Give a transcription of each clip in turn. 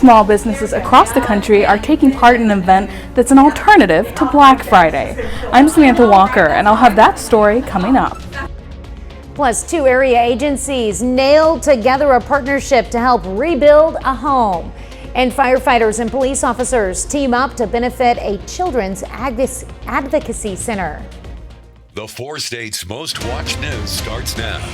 Small businesses across the country are taking part in an event that's an alternative to Black Friday. I'm Samantha Walker, and I'll have that story coming up. Plus, 2 area agencies nailed together a partnership to help rebuild a home. And firefighters and police officers team up to benefit a children's advocacy center. The 4 states' most watched news starts now.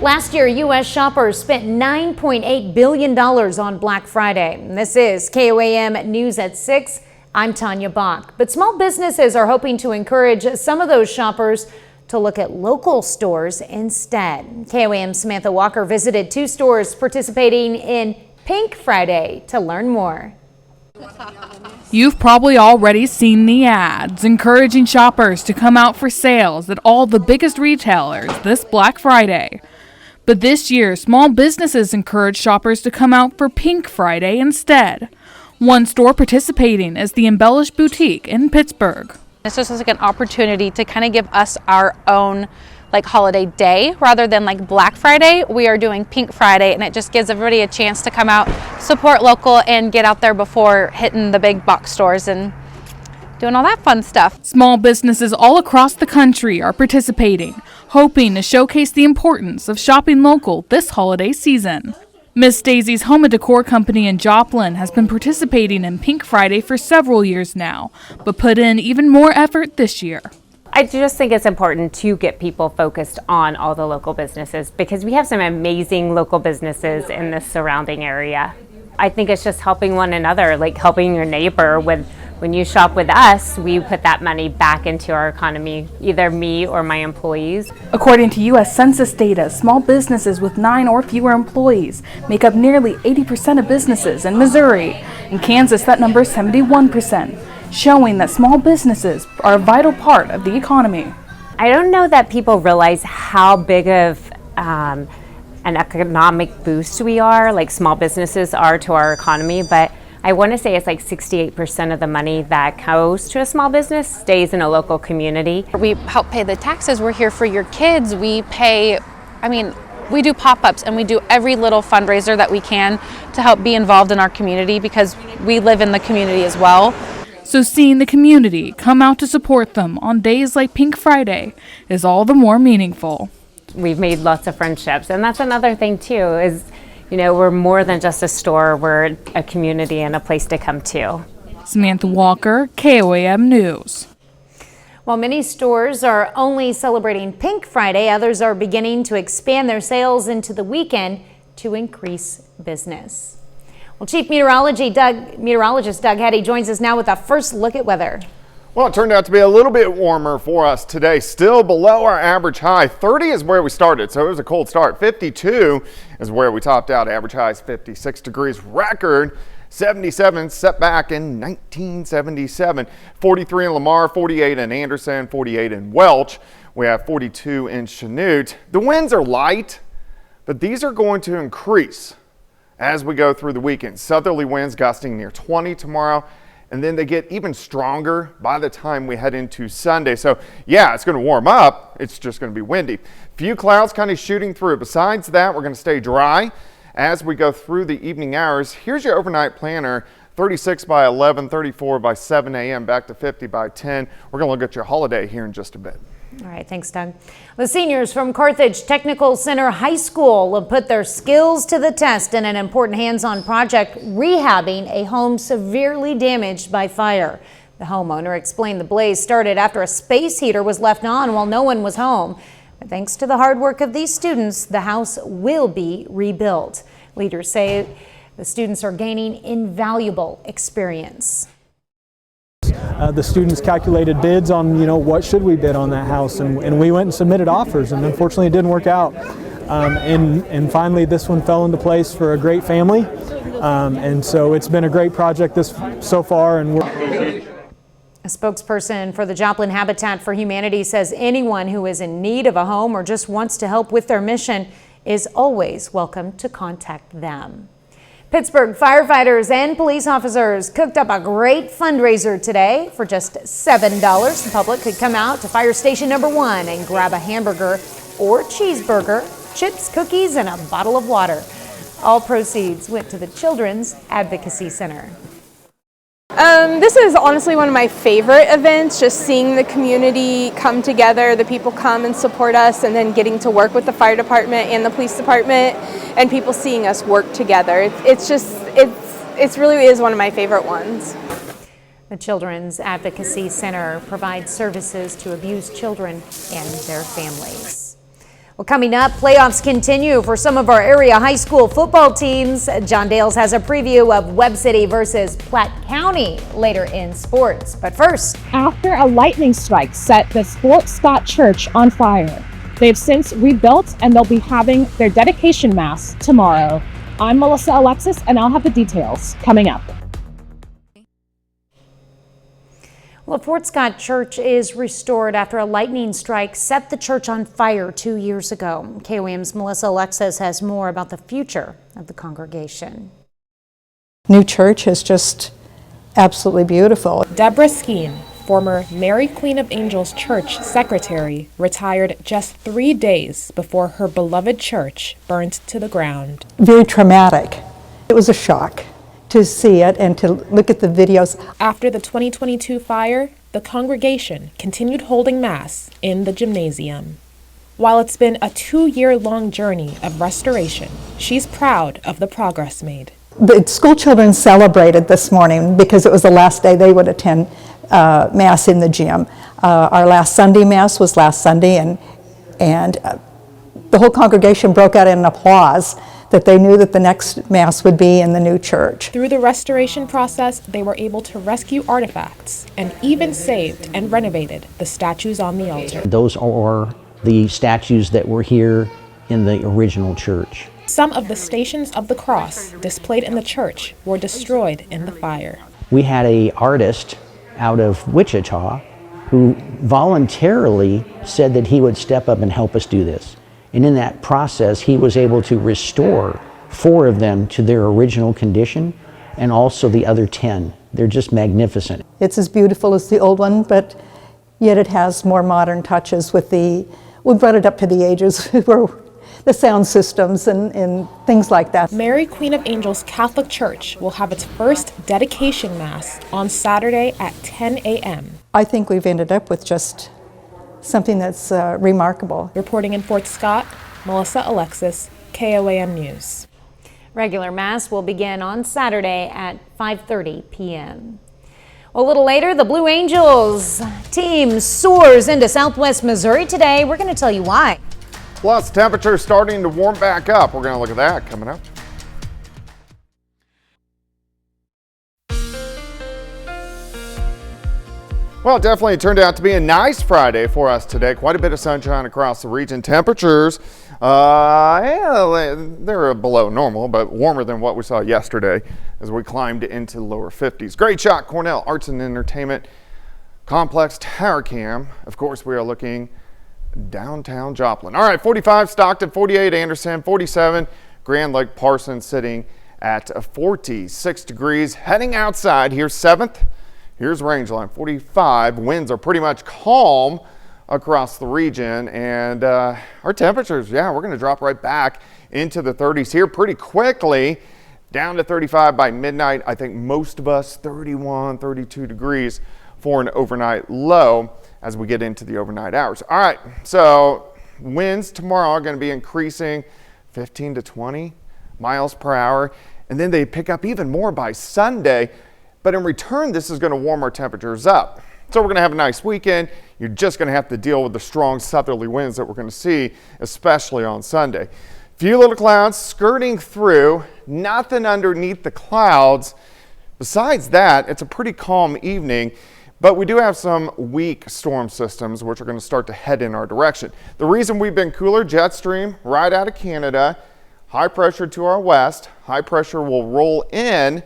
Last year, U.S. shoppers spent $9.8 billion on Black Friday. This is KOAM News at 6. I'm Tanya Bach. But small businesses are hoping to encourage some of those shoppers to look at local stores instead. KOAM's Samantha Walker visited 2 stores participating in Pink Friday to learn more. You've probably already seen the ads encouraging shoppers to come out for sales at all the biggest retailers this Black Friday. But this year, small businesses encourage shoppers to come out for Pink Friday instead. One store participating is the Embellished Boutique in Pittsburgh. This is like an opportunity to kind of give us our own holiday day rather than Black Friday. We are doing Pink Friday, and it just gives everybody a chance to come out, support local, and get out there before hitting the big box stores and doing all that fun stuff. Small businesses all across the country are participating, hoping to showcase the importance of shopping local this holiday season. Miss Daisy's Home and Decor Company in Joplin has been participating in Pink Friday for several years now, but put in even more effort this year. I just think it's important to get people focused on all the local businesses because we have some amazing local businesses in the surrounding area. I think it's just helping one another, like helping your neighbor. When you shop with us, we put that money back into our economy, either me or my employees. According to U.S. Census data, small businesses with 9 or fewer employees make up nearly 80% of businesses in Missouri. In Kansas, that number is 71%. Showing that small businesses are a vital part of the economy. I don't know that people realize how big of an economic boost we are, like small businesses are to our economy, but I want to say it's like 68% of the money that goes to a small business stays in a local community. We help pay the taxes. We're here for your kids. We do pop-ups and we do every little fundraiser that we can to help be involved in our community because we live in the community as well. So seeing the community come out to support them on days like Pink Friday is all the more meaningful. We've made lots of friendships, and that's another thing too, is, we're more than just a store, we're a community and a place to come to. Samantha Walker, KOAM News. While many stores are only celebrating Pink Friday, others are beginning to expand their sales into the weekend to increase business. Well, Chief Meteorologist Doug Hetty joins us now with a first look at weather. Well, it turned out to be a little bit warmer for us today, still below our average high. 30 is where we started, so it was a cold start. 52 is where we topped out. Average high is 56 degrees. Record 77 set back in 1977. 43 in Lamar, 48 in Anderson, 48 in Welch. We have 42 in Chanute. The winds are light, but these are going to increase as we go through the weekend. Southerly winds gusting near 20 tomorrow, and then they get even stronger by the time we head into Sunday. So yeah, it's going to warm up. It's just going to be windy. Few clouds kind of shooting through. Besides that, we're going to stay dry as we go through the evening hours. Here's your overnight planner. 36 by 11, 34 by 7 a.m., back to 50 by 10. We're going to look at your holiday here in just a bit. All right, thanks, Doug. The seniors from Carthage Technical Center High School will put their skills to the test in an important hands-on project rehabbing a home severely damaged by fire. The homeowner explained the blaze started after a space heater was left on while no one was home. But thanks to the hard work of these students, the house will be rebuilt. Leaders say the students are gaining invaluable experience. The students calculated bids on, what should we bid on that house, and we went and submitted offers, and unfortunately it didn't work out. And finally this one fell into place for a great family, and so it's been a great project so far. And a spokesperson for the Joplin Habitat for Humanity says anyone who is in need of a home or just wants to help with their mission is always welcome to contact them. Pittsburgh firefighters and police officers cooked up a great fundraiser today. For just $7, the public could come out to fire station number 1 and grab a hamburger or cheeseburger, chips, cookies, and a bottle of water. All proceeds went to the Children's Advocacy Center. This is honestly one of my favorite events, just seeing the community come together, the people come and support us, and then getting to work with the fire department and the police department, and people seeing us work together. It really is one of my favorite ones. The Children's Advocacy Center provides services to abused children and their families. Well, coming up, playoffs continue for some of our area high school football teams. John Dales has a preview of Webb City versus Platte County later in sports. But first, after a lightning strike set the Fort Scott Church on fire, they've since rebuilt and they'll be having their dedication mass tomorrow. I'm Melissa Alexis, and I'll have the details coming up. Well, Fort Scott Church is restored after a lightning strike set the church on fire 2 years ago. KOAM's Melissa Alexis has more about the future of the congregation. New church is just absolutely beautiful. Deborah Skeen, former Mary Queen of Angels Church secretary, retired just 3 days before her beloved church burned to the ground. Very traumatic. It was a shock to see it and to look at the videos. After the 2022 fire, the congregation continued holding Mass in the gymnasium. While it's been a 2-year-long journey of restoration, she's proud of the progress made. The school children celebrated this morning because it was the last day they would attend Mass in the gym. Our last Sunday Mass was last Sunday, and the whole congregation broke out in applause that they knew that the next Mass would be in the new church. Through the restoration process, they were able to rescue artifacts and even saved and renovated the statues on the altar. Those are the statues that were here in the original church. Some of the Stations of the Cross displayed in the church were destroyed in the fire. We had an artist out of Wichita who voluntarily said that he would step up and help us do this. And in that process, he was able to restore 4 of them to their original condition, and also the other 10. They're just magnificent. It's as beautiful as the old one, but yet it has more modern touches with we brought it up to the ages where the sound systems and things like that. Mary Queen of Angels Catholic Church will have its first dedication Mass on Saturday at 10 a.m. I think we've ended up with just something that's remarkable. Reporting in Fort Scott, Melissa Alexis, KOAM News. Regular Mass will begin on Saturday at 5:30 p.m. A little later, the Blue Angels team soars into Southwest Missouri today. We're going to tell you why. Plus, temperatures starting to warm back up. We're going to look at that coming up. Well, it definitely turned out to be a nice Friday for us today. Quite a bit of sunshine across the region. Temperatures, they're below normal, but warmer than what we saw yesterday as we climbed into the lower 50s. Great shot, Cornell Arts and Entertainment Complex Tower Cam. Of course, we are looking downtown Joplin. All right, 45 Stockton, 48 Anderson, 47 Grand Lake Parsons sitting at 46 degrees. Heading outside, here's 7th. Here's Rangeline, 45. Winds are pretty much calm across the region, and our temperatures, we're going to drop right back into the 30s here pretty quickly, down to 35 by midnight. I think most of us 31, 32 degrees for an overnight low as we get into the overnight hours. All right, so winds tomorrow are going to be increasing 15 to 20 miles per hour, and then they pick up even more by Sunday. But in return, this is going to warm our temperatures up. So we're going to have a nice weekend. You're just going to have to deal with the strong southerly winds that we're going to see, especially on Sunday. Few little clouds skirting through, nothing underneath the clouds. Besides that, it's a pretty calm evening, but we do have some weak storm systems which are going to start to head in our direction. The reason we've been cooler, jet stream right out of Canada, high pressure to our west. High pressure will roll in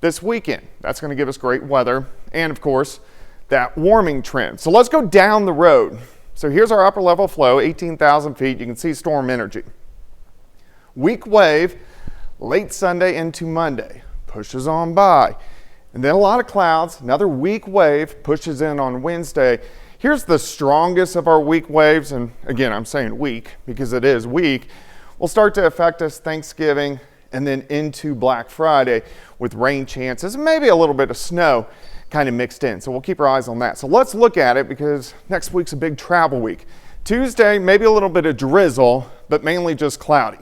this weekend. That's going to give us great weather and, of course, that warming trend. So let's go down the road. So here's our upper level flow, 18,000 feet. You can see storm energy. Weak wave late Sunday into Monday pushes on by. And then a lot of clouds. Another weak wave pushes in on Wednesday. Here's the strongest of our weak waves. And again, I'm saying weak because it is weak. Will start to affect us Thanksgiving and then into Black Friday with rain chances and maybe a little bit of snow kind of mixed in. So we'll keep our eyes on that. So let's look at it because next week's a big travel week. Tuesday, maybe a little bit of drizzle, but mainly just cloudy.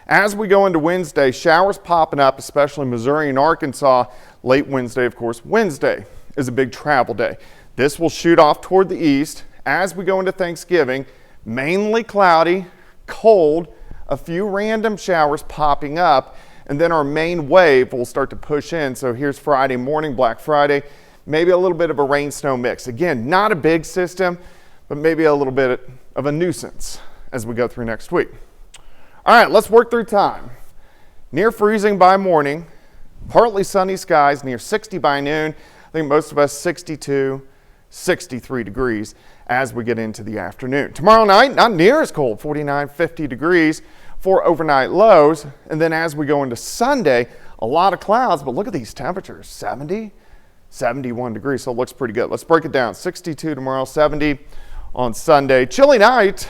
As we go into Wednesday, showers popping up, especially Missouri and Arkansas. Late Wednesday, of course. Wednesday is a big travel day. This will shoot off toward the east. As we go into Thanksgiving, mainly cloudy, cold, a few random showers popping up, and then our main wave will start to push in. So here's Friday morning, Black Friday, maybe a little bit of a rain-snow mix. Again, not a big system, but maybe a little bit of a nuisance as we go through next week. All right, let's work through time. Near freezing by morning, partly sunny skies, near 60 by noon. I think most of us 62, 63 degrees as we get into the afternoon. Tomorrow night, not near as cold, 49, 50 degrees for overnight lows. And then as we go into Sunday, a lot of clouds, but look at these temperatures, 70, 71 degrees, so it looks pretty good. Let's break it down. 62 tomorrow, 70 on Sunday. Chilly night,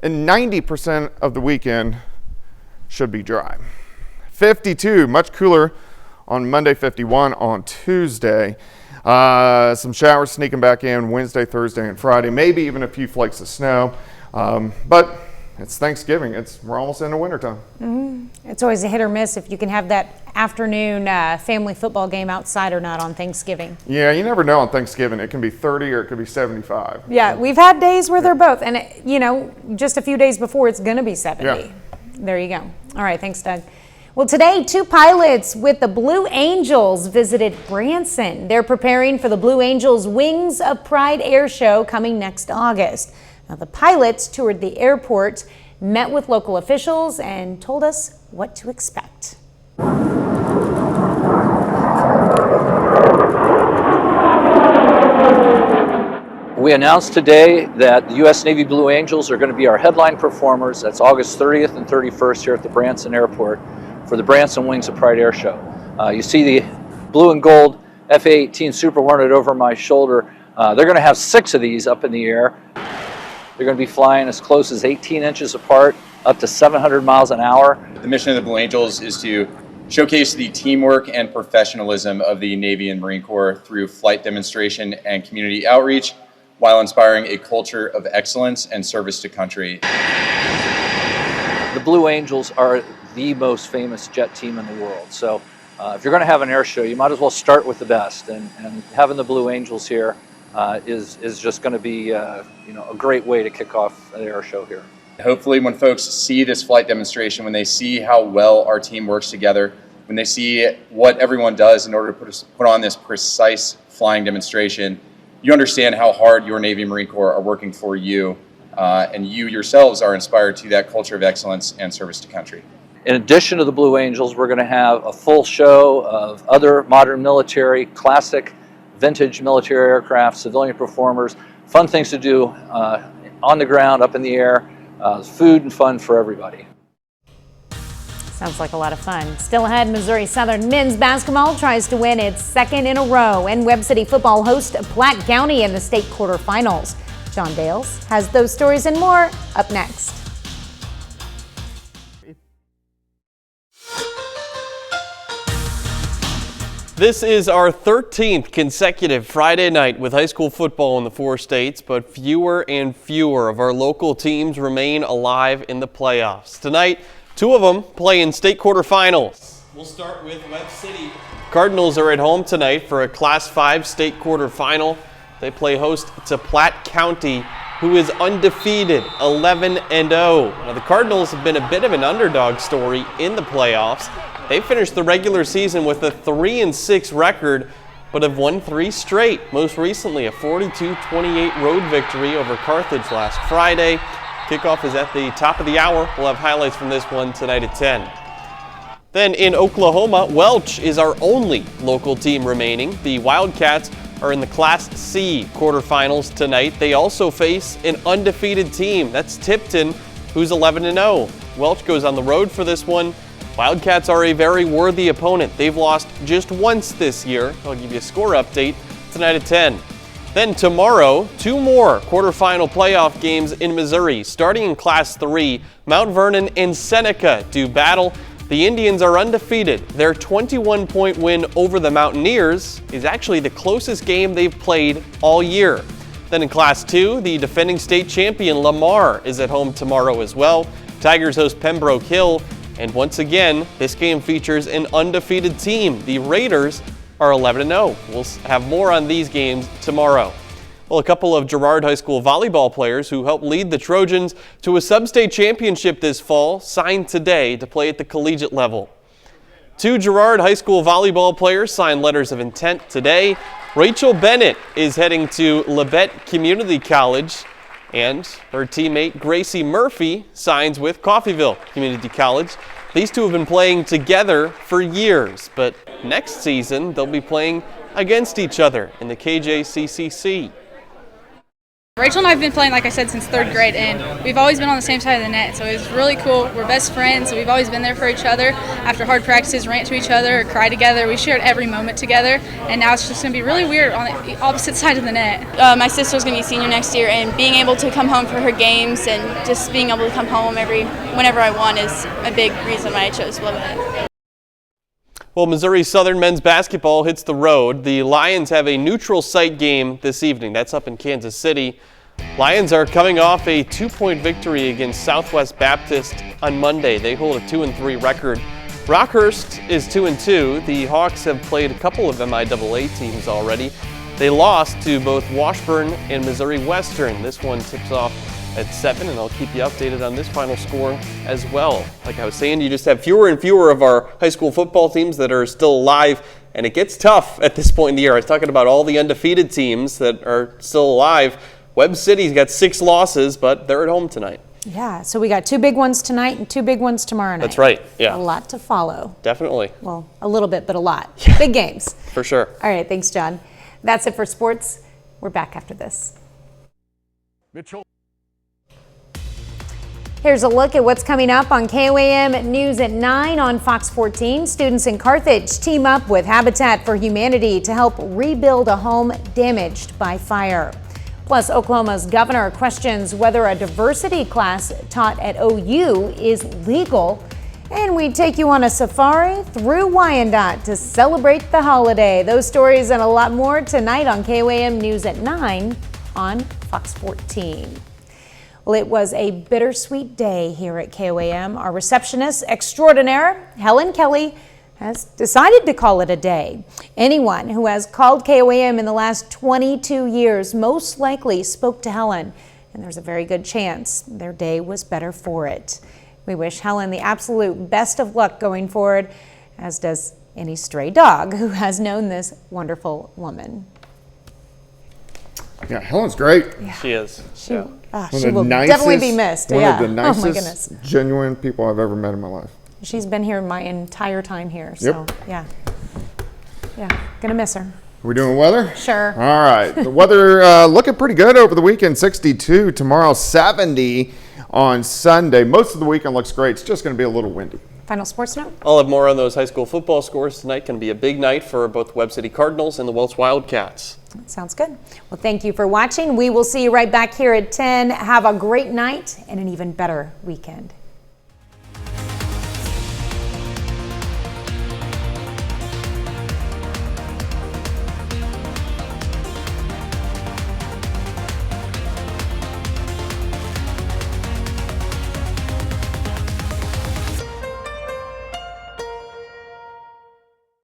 and 90% of the weekend should be dry. 52, much cooler on Monday, 51 on Tuesday. Some showers sneaking back in Wednesday, Thursday, and Friday. Maybe even a few flakes of snow. But it's Thanksgiving. We're almost into wintertime. It's always a hit or miss if you can have that afternoon family football game outside or not on Thanksgiving. Yeah, you never know on Thanksgiving. It can be 30 or it could be 75. Yeah, we've had days where they're both. And, just a few days before, it's going to be 70. Yeah. There you go. All right, thanks, Doug. Well, today, 2 pilots with the Blue Angels visited Branson. They're preparing for the Blue Angels Wings of Pride Air Show coming next August. Now, the pilots toured the airport, met with local officials, and told us what to expect. We announced today that the U.S. Navy Blue Angels are going to be our headline performers. That's August 30th and 31st here at the Branson Airport for the Branson Wings of Pride Air Show. You see the blue and gold FA-18 Super Hornet over my shoulder. They're going to have 6 of these up in the air. They're going to be flying as close as 18 inches apart, up to 700 miles an hour. The mission of the Blue Angels is to showcase the teamwork and professionalism of the Navy and Marine Corps through flight demonstration and community outreach, while inspiring a culture of excellence and service to country. The Blue Angels are the most famous jet team in the world. So if you're going to have an air show, you might as well start with the best. And having the Blue Angels here is just going to be a great way to kick off the air show here. Hopefully when folks see this flight demonstration, when they see how well our team works together, when they see what everyone does in order to put on this precise flying demonstration, you understand how hard your Navy and Marine Corps are working for you, and you yourselves are inspired to that culture of excellence and service to country. In addition to the Blue Angels, we're going to have a full show of other modern military, classic, vintage military aircraft, civilian performers, fun things to do on the ground, up in the air, food and fun for everybody. Sounds like a lot of fun. Still ahead, Missouri Southern men's basketball tries to win its 2nd in a row, and Webb City football hosts Platte County in the state quarterfinals. John Dales has those stories and more up next. This is our 13th consecutive Friday night with high school football in the 4 states, but fewer and fewer of our local teams remain alive in the playoffs. Tonight, 2 of them play in state quarterfinals. We'll start with Webb City. Cardinals are at home tonight for a Class 5 state quarterfinal. They play host to Platte County, who is undefeated, 11-0. Now, the Cardinals have been a bit of an underdog story in the playoffs. They finished the regular season with a 3-6 record, but have won 3 straight. Most recently, a 42-28 road victory over Carthage last Friday. Kickoff is at the top of the hour. We'll have highlights from this one tonight at 10. Then in Oklahoma, Welch is our only local team remaining. The Wildcats are in the Class C quarterfinals tonight. They also face an undefeated team. That's Tipton, who's 11-0. Welch goes on the road for this one. Wildcats are a very worthy opponent. They've lost just once this year. I'll give you a score update tonight at 10. Then tomorrow, 2 more quarterfinal playoff games in Missouri. Starting in Class 3, Mount Vernon and Seneca do battle. The Indians are undefeated. Their 21-point win over the Mountaineers is actually the closest game they've played all year. Then in Class 2, the defending state champion Lamar is at home tomorrow as well. Tigers host Pembroke Hill, and once again, this game features an undefeated team. The Raiders are 11-0. We'll have more on these games tomorrow. Well, a couple of Girard High School volleyball players who helped lead the Trojans to a sub-state championship this fall signed today to play at the collegiate level. 2 Girard High School volleyball players signed letters of intent today. Rachel Bennett is heading to Labette Community College, and her teammate Gracie Murphy signs with Coffeyville Community College. These two have been playing together for years, but next season they'll be playing against each other in the KJCCC. Rachel and I have been playing, like I said, since 3rd grade, and we've always been on the same side of the net, so it was really cool. We're best friends, so we've always been there for each other. After hard practices, rant to each other, or cry together. We shared every moment together, and now it's just going to be really weird on the opposite side of the net. My sister's going to be a senior next year, and being able to come home for her games and just being able to come home whenever I want is a big reason why I chose Labette. Well, Missouri Southern men's basketball hits the road. The Lions have a neutral site game this evening. That's up in Kansas City. Lions are coming off a 2-point victory against Southwest Baptist on Monday. They hold a 2-3 record. Rockhurst is 2-2. The Hawks have played a couple of MIAA teams already. They lost to both Washburn and Missouri Western. This one tips off at 7, and I'll keep you updated on this final score as well. Like I was saying, you just have fewer and fewer of our high school football teams that are still alive, and it gets tough at this point in the year. I was talking about all the undefeated teams that are still alive. Webb City's got 6 losses, but they're at home tonight. Yeah, so we got 2 big ones tonight and 2 big ones tomorrow night. That's right, yeah. A lot to follow. Definitely. Well, a little bit, but a lot. Big games. For sure. All right, thanks, John. That's it for sports. We're back after this. Mitchell. Here's a look at what's coming up on KOAM News at 9 on Fox 14. Students in Carthage team up with Habitat for Humanity to help rebuild a home damaged by fire. Plus, Oklahoma's governor questions whether a diversity class taught at OU is legal. And we take you on a safari through Wyandotte to celebrate the holiday. Those stories and a lot more tonight on KOAM News at 9 on Fox 14. Well, it was a bittersweet day here at KOAM. Our receptionist extraordinaire, Helen Kelly, has decided to call it a day. Anyone who has called KOAM in the last 22 years most likely spoke to Helen, and there's a very good chance their day was better for it. We wish Helen the absolute best of luck going forward, as does any stray dog who has known this wonderful woman. Yeah, Helen's great. Yeah. She is. She will nicest, definitely be missed. One of the Oh my nicest, goodness. genuine people I've ever met in my life. She's been here my entire time here, so Yep. yeah, gonna miss her. Are we doing weather? Sure. All right. The weather looking pretty good over the weekend. 62 tomorrow, 70 on Sunday. Most of the weekend looks great. It's just going to be a little windy. Final sports note? I'll have more on those high school football scores tonight. Can be a big night for both Webb City Cardinals and the Welch Wildcats. Sounds good. Well, thank you for watching. We will see you right back here at 10. Have a great night and an even better weekend.